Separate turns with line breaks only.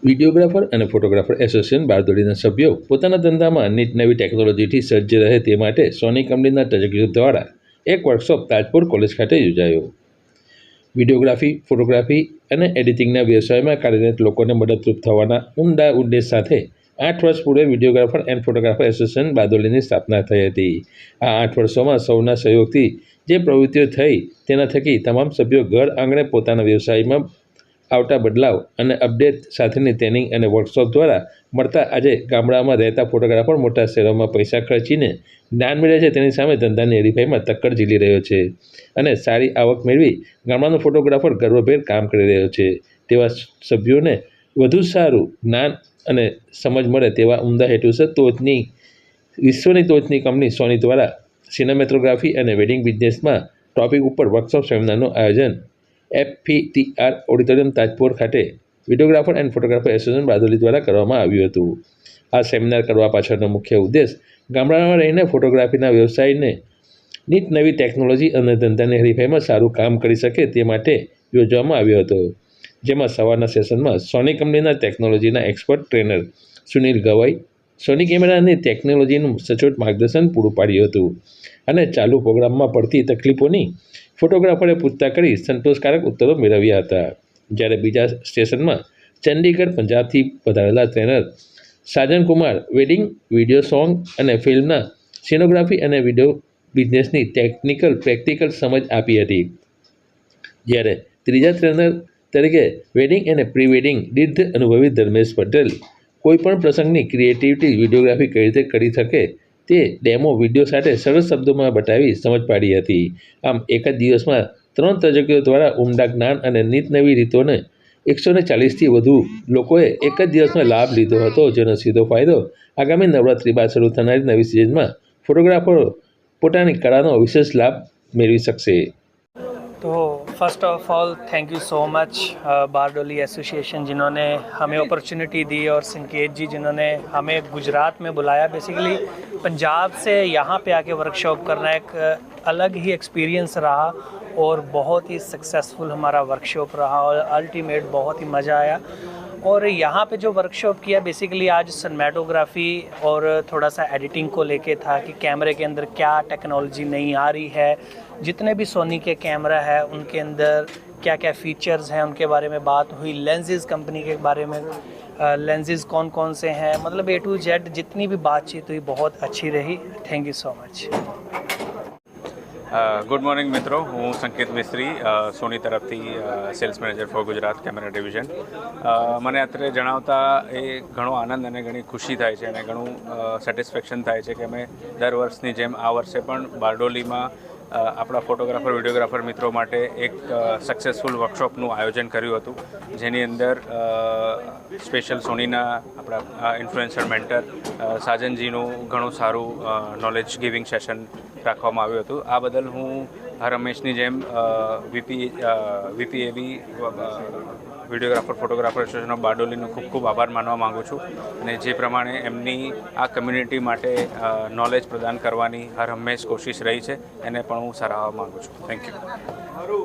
Videographer અને photographer association બારડોલીના સભ્યો પોતાના ધંધામાં નીટ નવી ટેકનોલોજીથી સજ્જ રહે તે માટે સોની કંપનીના તજજ્ઞો દ્વારા એક વર્કશોપ તાજપુર કોલેજ ખાતે યોજાયો. વિડીયોગ્રાફી, ફોટોગ્રાફી અને એડિટિંગના વ્યવસાયમાં કાર્યરત લોકોને મદદરૂપ થવાના ઉમદા ઉદ્દેશ સાથે 8 વર્ષ પૂર્વે વિડીયોગ્રાફર એન્ડ ફોટોગ્રાફર એસોસિએશન બારડોલીની સ્થાપના થઈ હતી. આ 8 વર્ષોમાં સૌના સહયોગથી જે પ્રવૃત્તિઓ થઈ તેના થકી તમામ સભ્યો ઘર આંગણે પોતાના વ્યવસાયમાં આવતા બદલાવ અને અપડેટ સાથેની ટ્રેનિંગ અને વર્કશોપ દ્વારા મળતા આજે ગામડામાં રહેતા ફોટોગ્રાફર મોટા શહેરોમાં પૈસા ખર્ચીને જ્ઞાન મેળવે છે. તેની સામે ધંધાની હરીફાઈમાં ટક્કર ઝીલી રહ્યો છે અને સારી આવક મેળવી ગામડાનો ફોટોગ્રાફર ગર્વભેર કામ કરી રહ્યો છે. તેવા સભ્યોને વધુ સારું જ્ઞાન અને સમજ મળે તેવા ઉમદા હેતુસર વિશ્વની ટોચની કંપની સોની દ્વારા સિનેમેટોગ્રાફી અને વેડિંગ બિઝનેસમાં ટોપિક ઉપર વર્કશોપ સેમિનારનું આયોજન FPTR ઓડિટોરિયમ તાજપુર ખાતે videographer and photographer association Bardoli દ્વારા કરવામાં આવ્યું હતું. આ સેમિનાર કરવા પાછળનો મુખ્ય ઉદ્દેશ ગામડામાં રહીને ફોટોગ્રાફીના વ્યવસાયને નીટ નવી ટેકનોલોજી અને ધંધાની હરીફાઈમાં સારું કામ કરી શકે તે માટે યોજવામાં આવ્યો હતો. જેમાં સવારના સેશનમાં સોની કંપનીના ટેકનોલોજીના એક્સપર્ટ ટ્રેનર સુનિલ ગવાઈ સોની કેમેરાની ટેકનોલોજીનું સચોટ માર્ગદર્શન પૂરું પાડ્યું હતું અને ચાલુ પ્રોગ્રામમાં પડતી તકલીફોની ફોટોગ્રાફરે પૂછતા કરી સંતોષકારક ઉત્તરો મેળવ્યા હતા. જ્યારે બીજા સ્ટેશનમાં ચંડીગઢ, પંજાબથી પધારેલા trainer Sajan Kumar wedding, video, song અને ફિલ્મના સિનેગ્રાફી અને વિડીયો બિઝનેસની પ્રેક્ટિકલ સમજ આપી હતી. જ્યારે ત્રીજા ટ્રેનર તરીકે વેડિંગ અને પ્રી વેડિંગ દીર્ઘ અનુભવી ધર્મેશ પટેલ કોઈપણ પ્રસંગની ક્રિએટિવિટી વિડીયોગ્રાફી કઈ રીતે કરી શકે તે ડેમો વિડીયો સાથે સરળ શબ્દોમાં બતાવી સમજ પાડી હતી. આમ એક જ દિવસમાં 3 તજજ્ઞો દ્વારા ઉમદા જ્ઞાન અને નીત નવી રીતોને 140થી વધુ લોકોએ એક જ દિવસમાં લાભ લીધો હતો, જેનો સીધો ફાયદો આગામી નવરાત્રિ બાદ શરૂ થનારી નવી સિઝનમાં ફોટોગ્રાફરો પોતાની કળાનો વિશેષ લાભ મેળવી શકશે.
तो first of all thank you so much Bardoli association जिन्होंने हमें अपॉर्चुनिटी दी और संकेत जी जिन्होंने हमें गुजरात में बुलाया. बेसिकली पंजाब से यहाँ पे आके वर्कशॉप करना एक अलग ही एक्सपीरियंस रहा और बहुत ही सक्सेसफुल हमारा वर्कशॉप रहा और अल्टीमेट बहुत ही मज़ा आया. और यहाँ पे जो वर्कशॉप किया बेसिकली आज सिनेमेटोग्राफी और थोड़ा सा एडिटिंग को लेके था कि कैमरे के अंदर क्या टेक्नोलॉजी नहीं आ रही है, जितने भी सोनी के कैमरा है उनके अंदर क्या क्या फीचर्स हैं उनके बारे में बात हुई. लेंसेज कंपनी के बारे में लेंसेज कौन कौन से हैं, मतलब A to Z जितनी भी बातचीत हुई बहुत अच्छी रही. Thank you so much.
Good morning મિત્રો, હું સંકેત મિસ્ત્રી, સોની તરફથી sales manager for Gujarat camera division. મને અત્યારે જણાવતા એ ઘણો આનંદ અને ઘણી ખુશી થાય છે અને ઘણું સેટિસ્ફેક્શન થાય છે કે અમે દર વર્ષની જેમ આ વર્ષે પણ બારડોલીમાં આપણા ફોટોગ્રાફર, વિડીયોગ્રાફર મિત્રો માટે એક સક્સેસફુલ વર્કશોપનું આયોજન કર્યું હતું, જેની અંદર સ્પેશિયલ સોનીના આપણા ઇન્ફ્લુએન્સર મેન્ટર સાજનજીનું ઘણું સારું નોલેજ ગિવિંગ સેશન રાખવામાં આવ્યું હતું. આ બદલ હું હર હંમેશની જેમ વીપીએબી વિડીયોગ્રાફર ફોટોગ્રાફર એસોસિએશન ઓફ બારડોલીનો ખૂબ ખૂબ આભાર માનવા માગું છું અને જે પ્રમાણે એમની આ કમ્યુનિટી માટે નોલેજ પ્રદાન કરવાની હર હંમેશ કોશિશ રહી છે એને પણ હું સરાહવા માગું છું. Thank you.